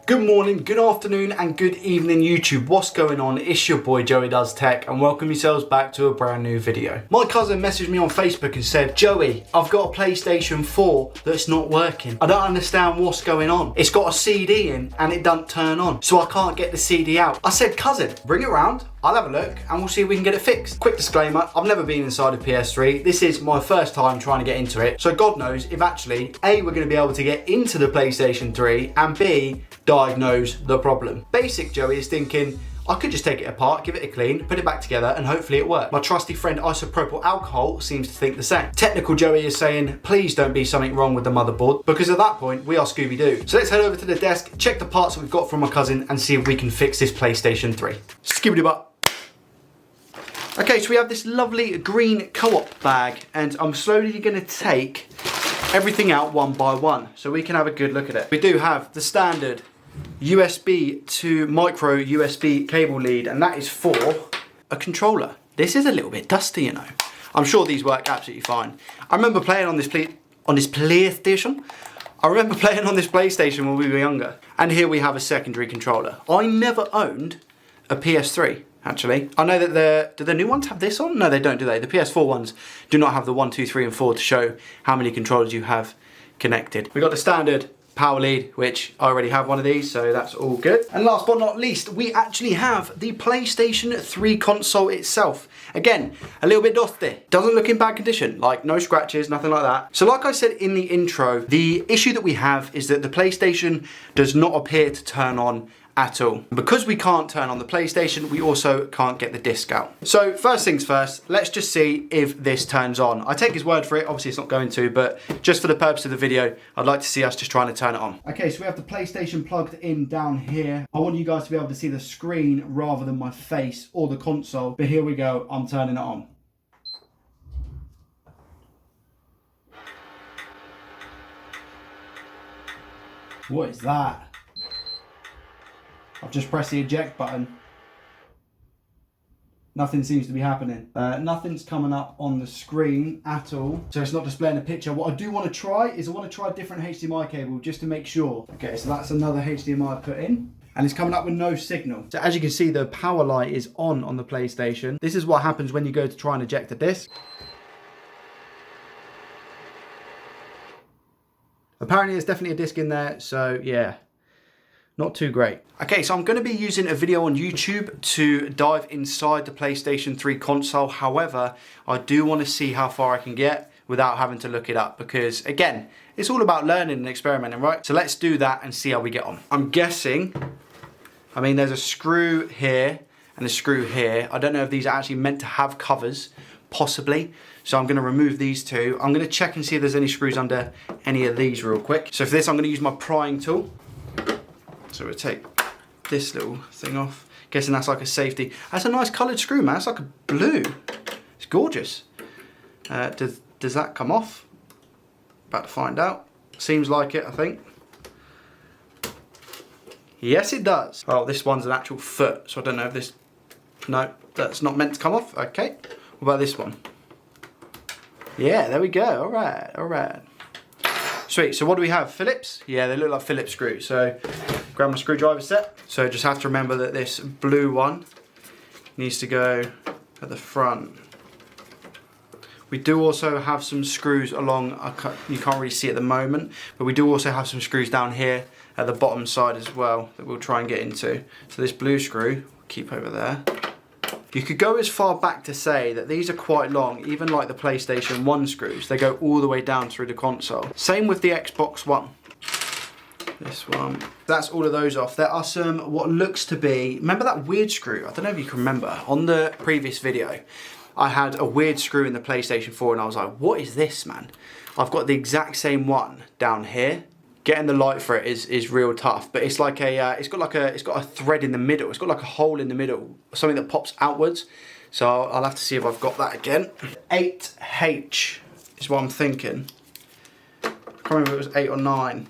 Good morning, good afternoon and good evening YouTube. What's going on? It's your boy Joey Does Tech and welcome yourselves back to a brand new video. My cousin messaged me on Facebook and said, Joey, I've got a PlayStation 4 that's not working. I don't understand what's going on. It's got a CD in and it doesn't turn on, so I can't get the CD out. I said, cousin, bring it around. I'll have a look and we'll see if we can get it fixed. Quick disclaimer, I've never been inside a PS3. This is my first time trying to get into it. So God knows if actually, A, we're gonna be able to get into the PlayStation 3 and B, diagnose the problem. Basic Joey is thinking, I could just take it apart, give it a clean, put it back together and hopefully it works. My trusty friend isopropyl alcohol seems to think the same. Technical Joey is saying, please don't be something wrong with the motherboard, because at that point, we are Scooby-Doo. So let's head over to the desk, check the parts that we've got from my cousin and see if we can fix this PlayStation 3. Scooby-Doo. Okay, so we have this lovely green co-op bag and I'm slowly gonna take everything out one by one so we can have a good look at it. We do have the standard USB to micro USB cable lead, and that is for a controller. This is a little bit dusty, you know. I'm sure these work absolutely fine. I remember playing on this PlayStation. I remember playing on this PlayStation when we were younger. And here we have a secondary controller. I never owned a PS3. Actually, I know that do the new ones have this on? No, they don't, do they? The PS4 ones do not have the 1, 2, 3 and 4 to show how many controllers you have connected. We got the standard power lead, which I already have one of these, so that's all good. And last but not least, we actually have the PlayStation 3 console itself. Again, a little bit dusty. Doesn't look in bad condition, like no scratches, nothing like that. So like I said in the intro, the issue that we have is that the PlayStation does not appear to turn on at all. Because we can't turn on the PlayStation, we also can't get the disc out. So first things first, let's just see if this turns on. I take his word for it, obviously it's not going to, but just for the purpose of the video, I'd like to see us just trying to turn it on. Okay, so we have the PlayStation plugged in down here. I want you guys to be able to see the screen rather than my face or the console, but here we go, I'm turning it on. What is that? I've just pressed the eject button. Nothing seems to be happening. Nothing's coming up on the screen at all. So it's not displaying a picture. What I do want to try is I want to try a different HDMI cable just to make sure. Okay, so that's another HDMI I put in. And it's coming up with no signal. So as you can see, the power light is on the PlayStation. This is what happens when you go to try and eject the disc. Apparently there's definitely a disc in there, so yeah. Not too great. Okay, so I'm going to be using a video on YouTube to dive inside the PlayStation 3 console. However, I do want to see how far I can get without having to look it up because, again, it's all about learning and experimenting, right? So let's do that and see how we get on. I'm guessing, I mean, there's a screw here and a screw here. I don't know if these are actually meant to have covers, possibly. So I'm going to remove these two. I'm going to check and see if there's any screws under any of these real quick. So for this, I'm going to use my prying tool. So we'll take this little thing off. Guessing that's like a safety. That's a nice coloured screw, man. It's like a blue. It's gorgeous. Does that come off? About to find out. Seems like it, I think. Yes, it does. Oh, this one's an actual foot. So I don't know if this... No, that's not meant to come off. Okay. What about this one? Yeah, there we go. All right, all right. Sweet, so what do we have? Phillips? Yeah, they look like Phillips screws. So grab my screwdriver set. So just have to remember that this blue one needs to go at the front. We do also have some screws along, you can't really see at the moment, but we do also have some screws down here at the bottom side as well that we'll try and get into. So this blue screw, we'll keep over there. You could go as far back to say that these are quite long, even like the PlayStation 1 screws. They go all the way down through the console. Same with the Xbox One. This one. That's all of those off. There are some, what looks to be, remember that weird screw? I don't know if you can remember. On the previous video, I had a weird screw in the PlayStation 4 and I was like, what is this, man? I've got the exact same one down here. Getting the light for it is real tough, but it's like a it's got a thread in the middle. It's got like a hole in the middle, something that pops outwards. So I'll have to see if I've got that again. 8H is what I'm thinking. I can't remember if it was 8 or 9.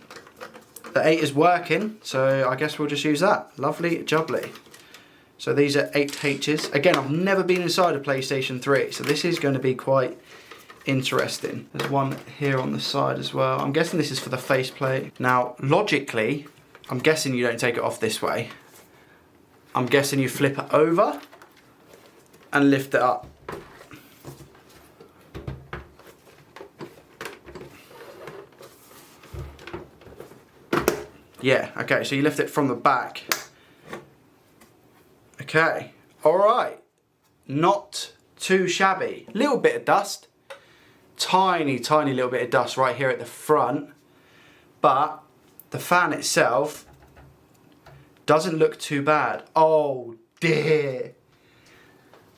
The 8 is working, so I guess we'll just use that. Lovely jubbly. So these are 8Hs. Again, I've never been inside a PlayStation 3, so this is going to be quite interesting. There's one here on the side as well. I'm guessing this is for the faceplate. Now, logically, I'm guessing you don't take it off this way. I'm guessing you flip it over and lift it up. Yeah, okay, so you lift it from the back. Okay, all right. Not too shabby. Little bit of dust. Tiny, tiny little bit of dust right here at the front. But the fan itself doesn't look too bad. Oh dear.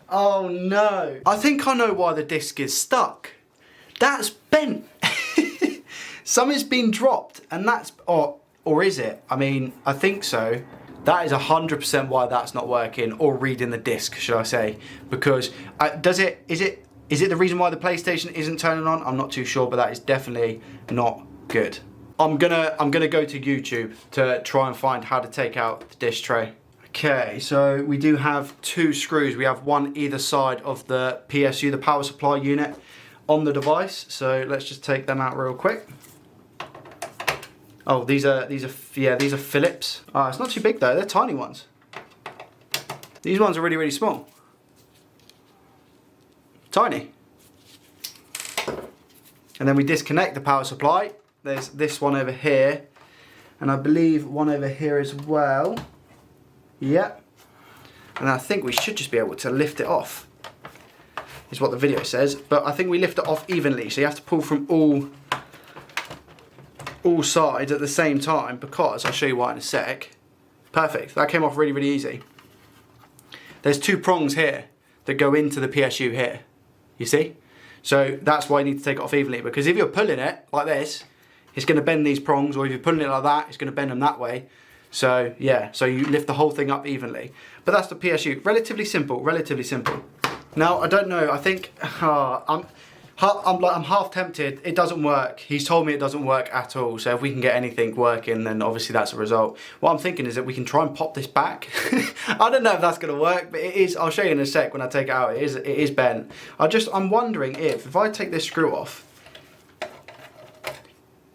Oh no. I think I know why the disc is stuck. That's bent. Something's been dropped and that's, or is it? I mean, I think so. That is 100% why that's not working, or reading the disc, should I say. Because, is it the reason why the PlayStation isn't turning on? I'm not too sure, but that is definitely not good. I'm gonna go to YouTube to try and find how to take out the disc tray. Okay, so we do have 2 screws. We have one either side of the PSU, the power supply unit, on the device. So let's just take them out real quick. Oh, these are Phillips. Oh, it's not too big though, they're tiny ones. These ones are really, really small. Tiny. And then we disconnect the power supply. There's this one over here, and I believe one over here as well. Yep. And I think we should just be able to lift it off, is what the video says. But I think we lift it off evenly, so you have to pull from all sides at the same time, because I'll show you why in a sec. Perfect, that came off really, really easy. There's 2 prongs here that go into the PSU here, you see? So that's why you need to take it off evenly, because if you're pulling it like this, it's going to bend these prongs, or if you're pulling it like that, it's going to bend them that way. So yeah, so you lift the whole thing up evenly. But that's the PSU, relatively simple, relatively simple. Now, I don't know, I think, I'm half tempted. It doesn't work. He's told me it doesn't work at all. So if we can get anything working, then obviously that's a result. What I'm thinking is that we can try and pop this back. I don't know if that's gonna work, but it is. I'll show you in a sec when I take it out. It is bent. I'm wondering if I take this screw off,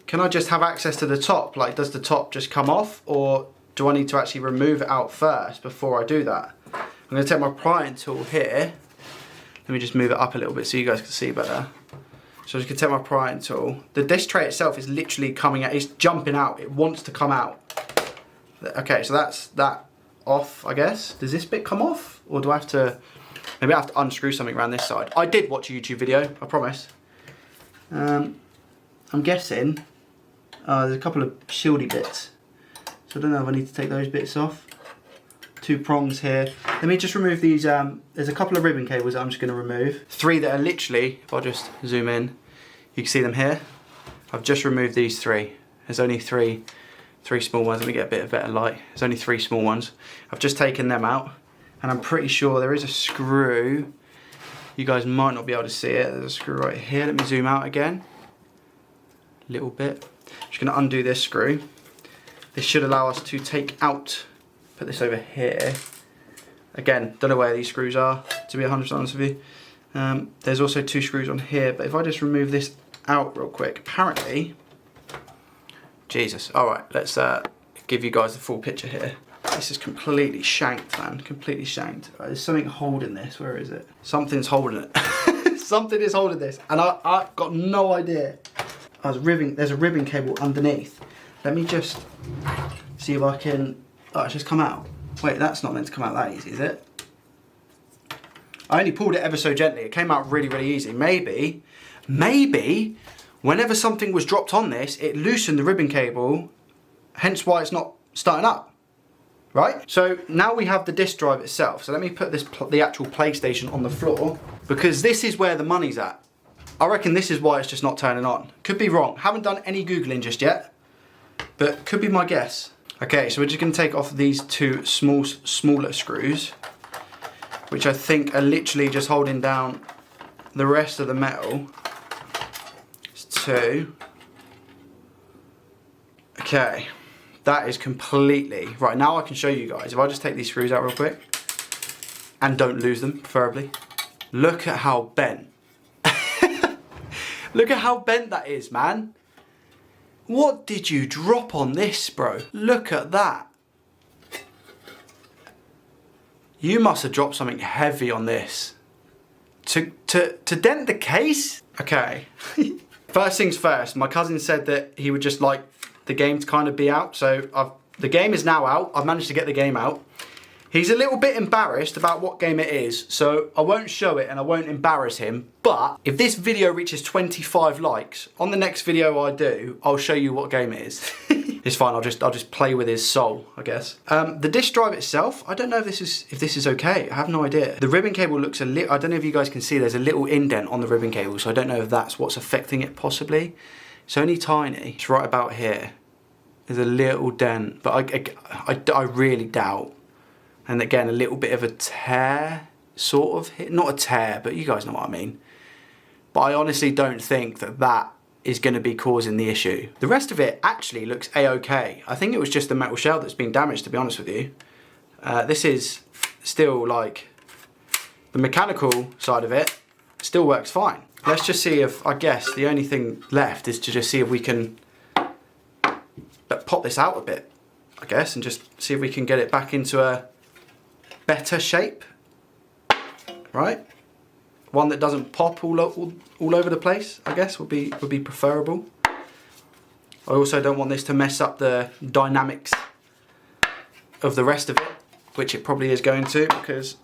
can I just have access to the top? Like, does the top just come off, or do I need to actually remove it out first before I do that? I'm gonna take my prying tool here. Let me just move it up a little bit so you guys can see better. So I'm just gonna take my prying tool. The disc tray itself is literally coming out, it's jumping out, it wants to come out. Okay, so that's that off, I guess. Does this bit come off? Or do I have to, maybe I have to unscrew something around this side. I did watch a YouTube video, I promise. I'm guessing, there's a couple of shieldy bits. So I don't know if I need to take those bits off. 2 prongs here. Let me just remove these, there's a couple of ribbon cables that I'm just going to remove. 3 that are literally, if I just zoom in, you can see them here. I've just removed these 3. There's only three small ones. Let me get a bit of better light. There's only 3 small ones. I've just taken them out, and I'm pretty sure there is a screw. You guys might not be able to see it. There's a screw right here. Let me zoom out again. A little bit. I'm just going to undo this screw. This should allow us to take out, put this over here. Again, don't know where these screws are, to be 100% honest with you. There's also 2 screws on here, but if I just remove this out real quick, apparently, Jesus. All right, let's give you guys the full picture here. This is completely shanked, man, completely shanked. There's something holding this, where is it? Something's holding it. Something is holding this, and I've got no idea. There's a ribbon cable underneath. Let me just see if I can, oh, it's just come out. Wait, that's not meant to come out that easy, is it? I only pulled it ever so gently. It came out really, really easy. Maybe, whenever something was dropped on this, it loosened the ribbon cable, hence why it's not starting up, right? So now we have the disk drive itself. So let me put the actual PlayStation on the floor, because this is where the money's at. I reckon this is why it's just not turning on. Could be wrong. Haven't done any Googling just yet, but could be my guess. Okay, so we're just gonna take off these 2 smaller screws, which I think are literally just holding down the rest of the metal. It's 2. Okay, that is completely, right, now I can show you guys. If I just take these screws out real quick, and don't lose them, preferably. Look at how bent. Look at how bent that is, man. What did you drop on this, bro? Look at that. You must have dropped something heavy on this. To dent the case? Okay. First things first, my cousin said that he would just like the game to kind of be out. So the game is now out. I've managed to get the game out. He's a little bit embarrassed about what game it is, so I won't show it and I won't embarrass him. But if this video reaches 25 likes, on the next video I do, I'll show you what game it is. It's fine, I'll just play with his soul, I guess. The disk drive itself, I don't know if this is okay. I have no idea. The ribbon cable looks a little, I don't know if you guys can see, there's a little indent on the ribbon cable, so I don't know if that's what's affecting it possibly. It's only tiny. It's right about here. There's a little dent, but I really doubt. And again, a little bit of a tear, sort of hit. Not a tear, but you guys know what I mean. But I honestly don't think that is going to be causing the issue. The rest of it actually looks a-okay. I think it was just the metal shell that's been damaged, to be honest with you. This is still like, the mechanical side of it still works fine. Let's just see if, I guess, the only thing left is to just see if we can pop this out a bit, I guess, and just see if we can get it back into a better shape, right? One that doesn't pop all over the place, I guess, would be preferable. I also don't want this to mess up the dynamics of the rest of it, which it probably is going to, because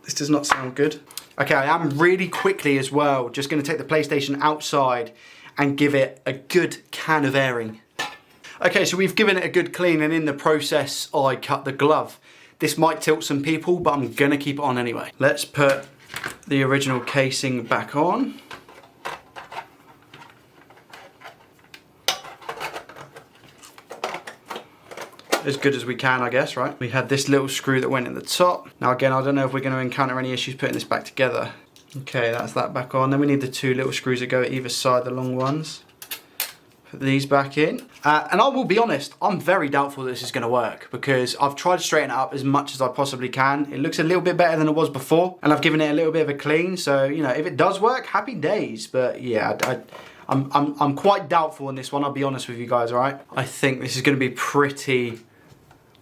this does not sound good. Okay, I am really quickly as well just going to take the PlayStation outside and give it a good can of airing. Okay, so we've given it a good clean, and in the process I cut the glove. This might tilt some people, but I'm gonna keep it on anyway. Let's put the original casing back on. As good as we can, I guess, right? We had this little screw that went in the top. Now again, I don't know if we're gonna encounter any issues putting this back together. Okay, that's that back on. Then we need the two little screws that go at either side, the long ones. Put these back in. And I will be honest, I'm very doubtful this is gonna work, because I've tried to straighten it up as much as I possibly can. It looks a little bit better than it was before, and I've given it a little bit of a clean, so, you know, if it does work, happy days. But yeah, I'm quite doubtful on this one, I'll be honest with you guys, all right? I think this is gonna be pretty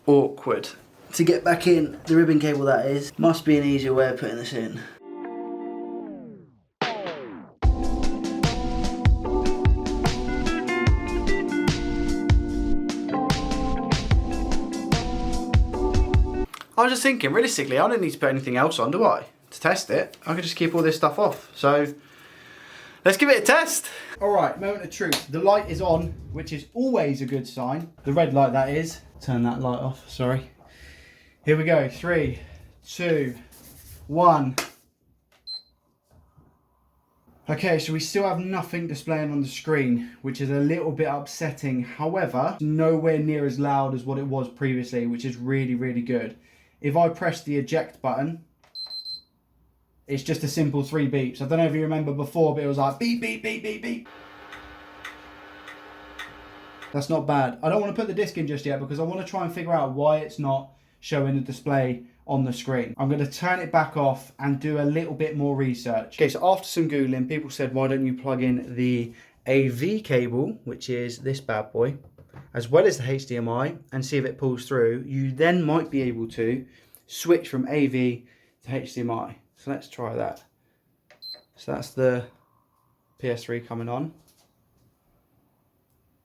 awkward. To get back in, the ribbon cable that is, must be an easier way of putting this in. I was just thinking, realistically, I don't need to put anything else on, do I? To test it. I can just keep all this stuff off. So, let's give it a test. All right, moment of truth. The light is on, which is always a good sign. The red light, that is. Turn that light off, sorry. Here we go, 3, 2, 1. Okay, so we still have nothing displaying on the screen, which is a little bit upsetting. However, nowhere near as loud as what it was previously, which is really, really good. If I press the eject button, it's just a simple 3 beeps. I don't know if you remember before, but it was like beep, beep, beep, beep, beep. That's not bad. I don't want to put the disc in just yet, because I want to try and figure out why it's not showing the display on the screen. I'm going to turn it back off and do a little bit more research. Okay, so after some Googling, people said, why don't you plug in the AV cable, which is this bad boy, as well as the HDMI, and see if it pulls through. You then might be able to switch from AV to HDMI. So let's try that. So that's the PS3 coming on.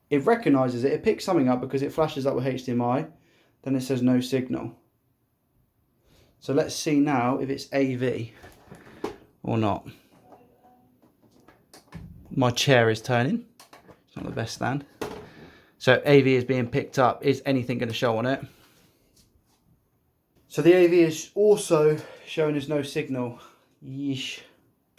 It recognises it, it picks something up because it flashes up with HDMI, then it says no signal. So let's see now if it's AV or not. My chair is turning, it's not the best stand. So AV is being picked up. Is anything going to show on it? So the AV is also showing us no signal. Yeesh.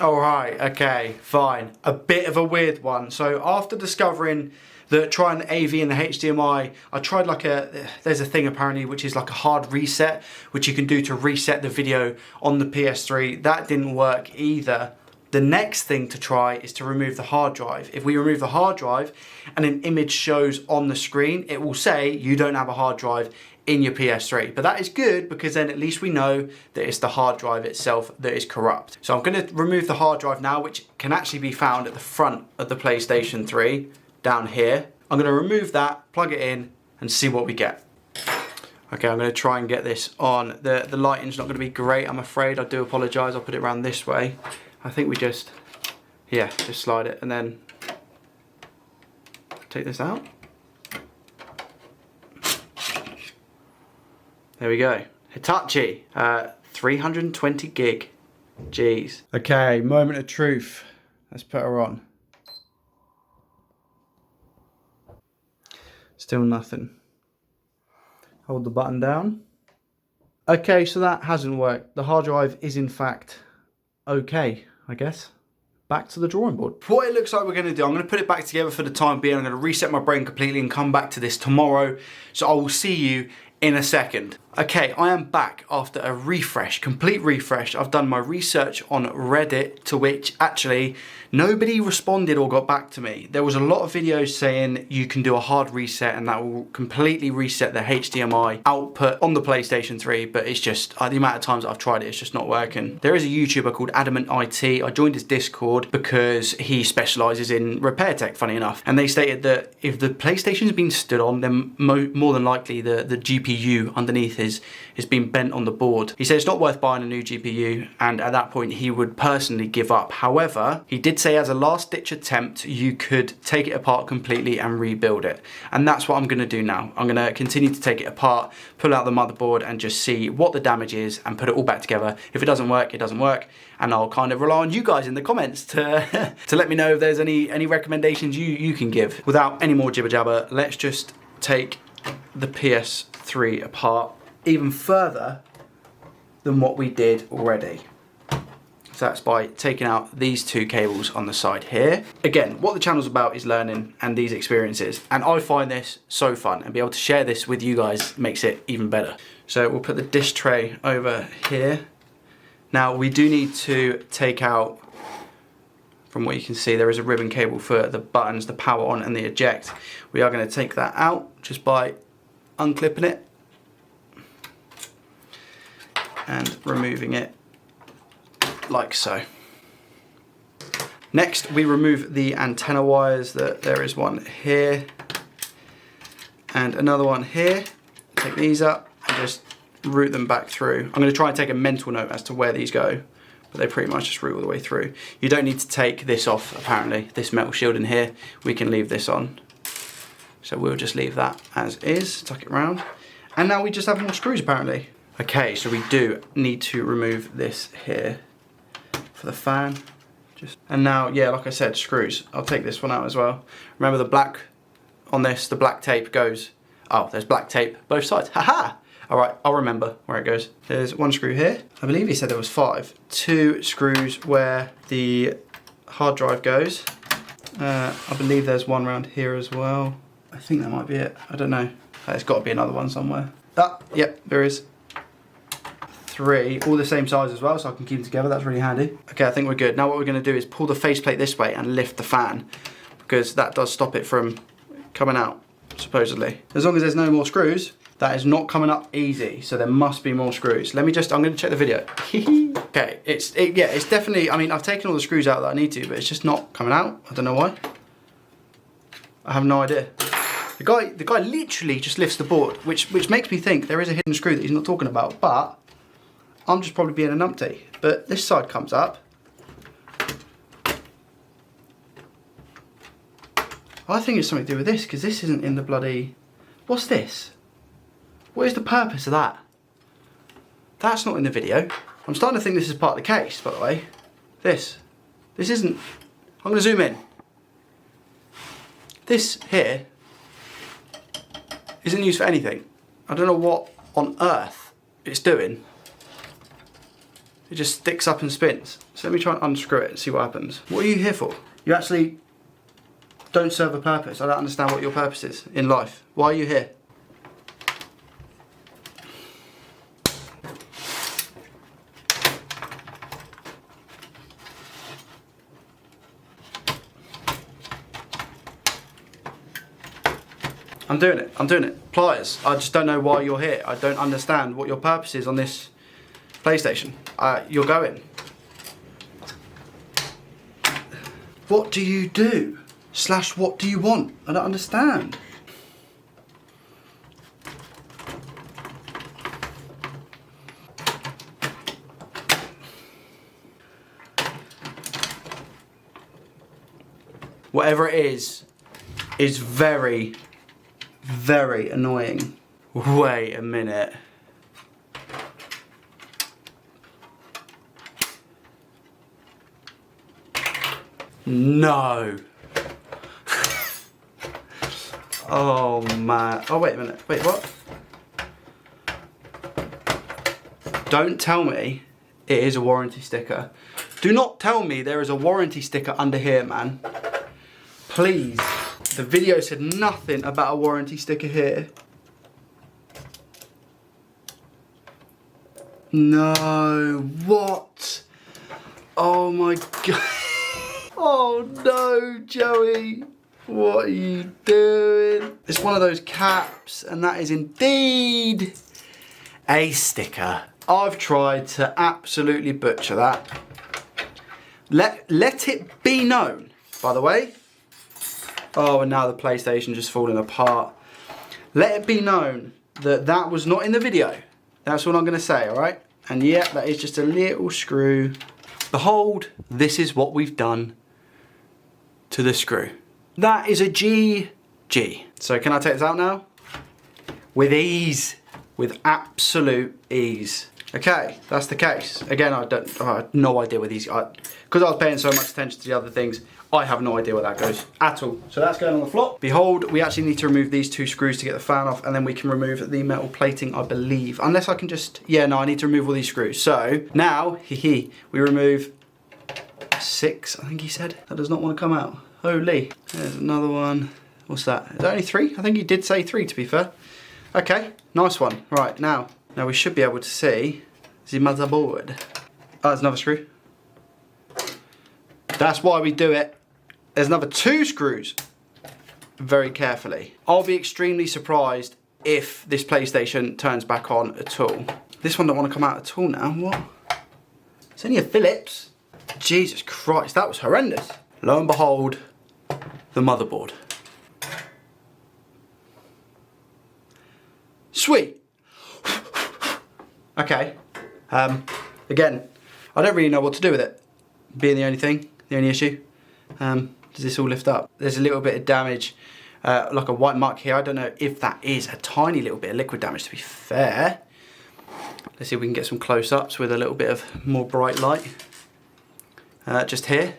Alright, okay, fine. A bit of a weird one. So after discovering that trying the AV and the HDMI, I tried like there's a thing apparently which is like a hard reset, which you can do to reset the video on the PS3. That didn't work either. The next thing to try is to remove the hard drive. If we remove the hard drive and an image shows on the screen, it will say you don't have a hard drive in your PS3. But that is good, because then at least we know that it's the hard drive itself that is corrupt. So I'm going to remove the hard drive now, which can actually be found at the front of the PlayStation 3 down here. I'm going to remove that, plug it in, and see what we get. Okay, I'm going to try and get this on. The lighting's not going to be great, I'm afraid. I do apologise. I'll put it around this way. I think we just slide it and then take this out. There we go. Hitachi, 320 gig. Jeez. Okay, moment of truth. Let's put her on. Still nothing. Hold the button down. Okay, so that hasn't worked. The hard drive is in fact okay, I guess. Back to the drawing board. What it looks like we're going to do, I'm going to put it back together for the time being. I'm going to reset my brain completely and come back to this tomorrow. So I will see you in a second. Okay, I am back after a refresh, complete refresh. I've done my research on Reddit, to which actually nobody responded or got back to me. There was a lot of videos saying you can do a hard reset and that will completely reset the HDMI output on the PlayStation 3, but it's just, the amount of times I've tried it, it's just not working. There is a YouTuber called Adamant IT. I joined his Discord because he specializes in repair tech, funny enough. And they stated that if the PlayStation's been stood on, then more than likely the GPU underneath has been bent on the board. He said it's not worth buying a new GPU, and at that point he would personally give up. However, he did say as a last ditch attempt you could take it apart completely and rebuild it, and that's what I'm going to do now. I'm going to continue to take it apart, pull out the motherboard and just see what the damage is and put it all back together. If it doesn't work, it doesn't work, and I'll kind of rely on you guys in the comments to to let me know if there's any recommendations you can give. Without any more jibber jabber, let's just take the PS3 apart even further than what we did already. So that's by taking out these two cables on the side here. Again, what the channel's about is learning and these experiences, and I find this so fun, and be able to share this with you guys makes it even better. So we'll put the dish tray over here. Now we do need to take out, from what you can see, there is a ribbon cable for the buttons, the power on and the eject. We are going to take that out just by unclipping it and removing it like so. Next we remove the antenna wires. There is one here and another one here. Take these up and just route them back through. I'm going to try and take a mental note as to where these go, but they pretty much just route all the way through. You don't need to take this off, apparently, this metal shield in here. We can leave this on. So we'll just leave that as is, tuck it round. And now we just have more screws apparently. Okay, so we do need to remove this here for the fan. And now, yeah, like I said, screws. I'll take this one out as well. Remember the black on this, the black tape goes, oh, there's black tape both sides, haha! All right, I'll remember where it goes. There's one screw here. I believe he said there was 5. 2 screws where the hard drive goes. I believe there's one around here as well. I think that might be it, I don't know. There's got to be another one somewhere. Yep, there is. 3, all the same size as well, so I can keep them together. That's really handy. Okay, I think we're good. Now what we're going to do is pull the faceplate this way and lift the fan, because that does stop it from coming out, supposedly. As long as there's no more screws, that is not coming up easy, so there must be more screws. I'm going to check the video. Okay, it's definitely, I mean, I've taken all the screws out that I need to, but it's just not coming out. I don't know why. I have no idea. The guy literally just lifts the board, which makes me think there is a hidden screw that he's not talking about, but I'm just probably being a numpty. But this side comes up. I think it's something to do with this, because this isn't in the bloody... What's this? What is the purpose of that? That's not in the video. I'm starting to think this is part of the case, by the way. This isn't... I'm going to zoom in. This here isn't used for anything. I don't know what on earth it's doing. It just sticks up and spins. So let me try and unscrew it and see what happens. What are you here for? You actually don't serve a purpose. I don't understand what your purpose is in life. Why are you here? I'm doing it. Pliers. I just don't know why you're here. I don't understand what your purpose is on this PlayStation. You're going. What do you do? Slash, what do you want? I don't understand. Whatever it is very, very annoying. Wait a minute. No. Oh man. Oh wait a minute. Wait, what? Don't tell me it is a warranty sticker. Do not tell me there is a warranty sticker under here, man. Please. The video said nothing about a warranty sticker here. No. What? Oh my god. Oh no, Joey. What are you doing? It's one of those caps, and that is indeed a sticker. I've tried to absolutely butcher that. Let it be known, by the way. Oh, and now the PlayStation just falling apart. Let it be known that that was not in the video. That's what I'm going to say, all right? And yeah, that is just a little screw. Behold, this is what we've done to the screw. That is a GG. So can I take this out now? With ease. With absolute ease. Okay, that's the case. Again, I have no idea where these are. Because I was paying so much attention to the other things, I have no idea where that goes at all. So that's going on the floor. Behold, we actually need to remove these two screws to get the fan off, and then we can remove the metal plating, I believe. Unless I can just, yeah, no, I need to remove all these screws. So now, we remove 6, I think he said. That does not want to come out. Holy. There's another one. What's that? Is that only 3? I think he did say 3, to be fair. Okay, nice one. Right, now we should be able to see the motherboard. Oh, there's another screw. That's why we do it. There's another 2 screws. Very carefully. I'll be extremely surprised if this PlayStation turns back on at all. This one don't want to come out at all now. What? It's only a Phillips. Jesus Christ, that was horrendous. Lo and behold, the motherboard. Sweet. Okay. Again, I don't really know what to do with it. Being the only issue. Does this all lift up? There's a little bit of damage, like a white mark here. I don't know if that is a tiny little bit of liquid damage, to be fair. Let's see if we can get some close-ups with a little bit of more bright light. Just here.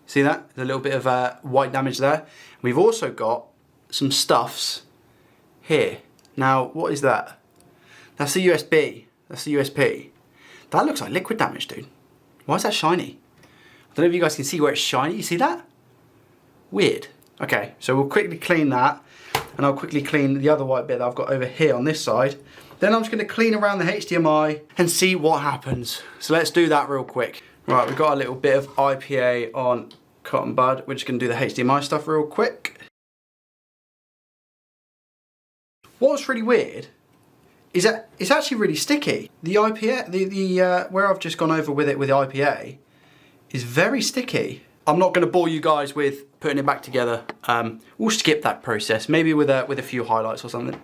See that? There's a little bit of white damage there. We've also got some stuffs here. Now, what is that? That's the USB. That's the USP. That looks like liquid damage, dude. Why is that shiny? I don't know if you guys can see where it's shiny. You see that? Weird. Okay, so we'll quickly clean that, and I'll quickly clean the other white bit that I've got over here on this side. Then I'm just going to clean around the HDMI and see what happens. So let's do that real quick. Right, we've got a little bit of IPA on cotton bud. We're just going to do the HDMI stuff real quick. What's really weird is that it's actually really sticky. The IPA, where I've just gone over with it with the IPA, is very sticky. I'm not going to bore you guys with putting it back together. We'll skip that process, maybe with a few highlights or something.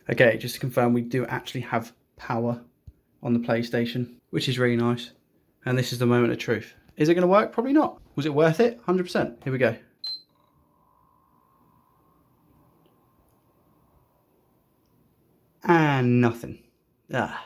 Okay, just to confirm, we do actually have power on the PlayStation, which is really nice. And this is the moment of truth. Is it going to work? Probably not. Was it worth it? 100%. Here we go. and nothing. Ah.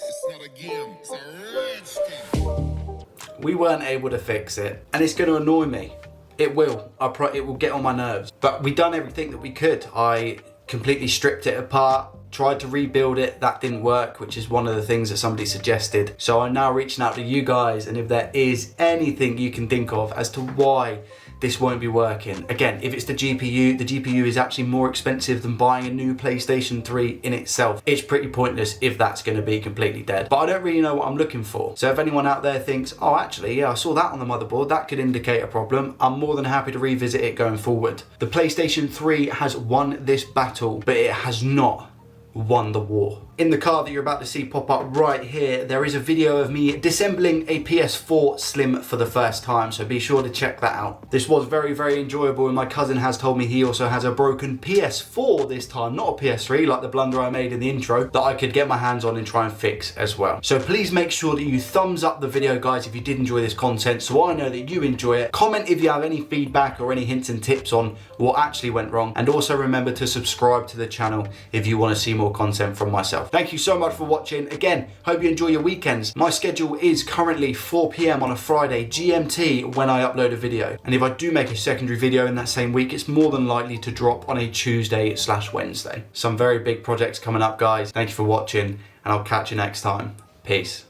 It's not a game, it's a rich thing. We weren't able to fix it, and it's going to annoy me. It will. It will get on my nerves. But we done everything that we could. I completely stripped it apart, tried to rebuild it. That didn't work, which is one of the things that somebody suggested. So I'm now reaching out to you guys, and if there is anything you can think of as to why this won't be working. Again, if it's the GPU is actually more expensive than buying a new PlayStation 3 in itself. It's pretty pointless if that's going to be completely dead. But I don't really know what I'm looking for. So if anyone out there thinks, oh actually, yeah, I saw that on the motherboard, that could indicate a problem, I'm more than happy to revisit it going forward. The PlayStation 3 has won this battle, but it has not won the war. In the card that you're about to see pop up right here, there is a video of me disassembling a PS4 Slim for the first time, so be sure to check that out. This was very, very enjoyable, and my cousin has told me he also has a broken PS4 this time, not a PS3 like the blunder I made in the intro, that I could get my hands on and try and fix as well. So please make sure that you thumbs up the video, guys, if you did enjoy this content, so I know that you enjoy it. Comment if you have any feedback or any hints and tips on what actually went wrong, and also remember to subscribe to the channel if you want to see more content from myself. Thank you so much for watching. Again, hope you enjoy your weekends. My schedule is currently 4 PM on a Friday GMT when I upload a video. And if I do make a secondary video in that same week, it's more than likely to drop on a Tuesday/Wednesday. Some very big projects coming up, guys. Thank you for watching, and I'll catch you next time. Peace.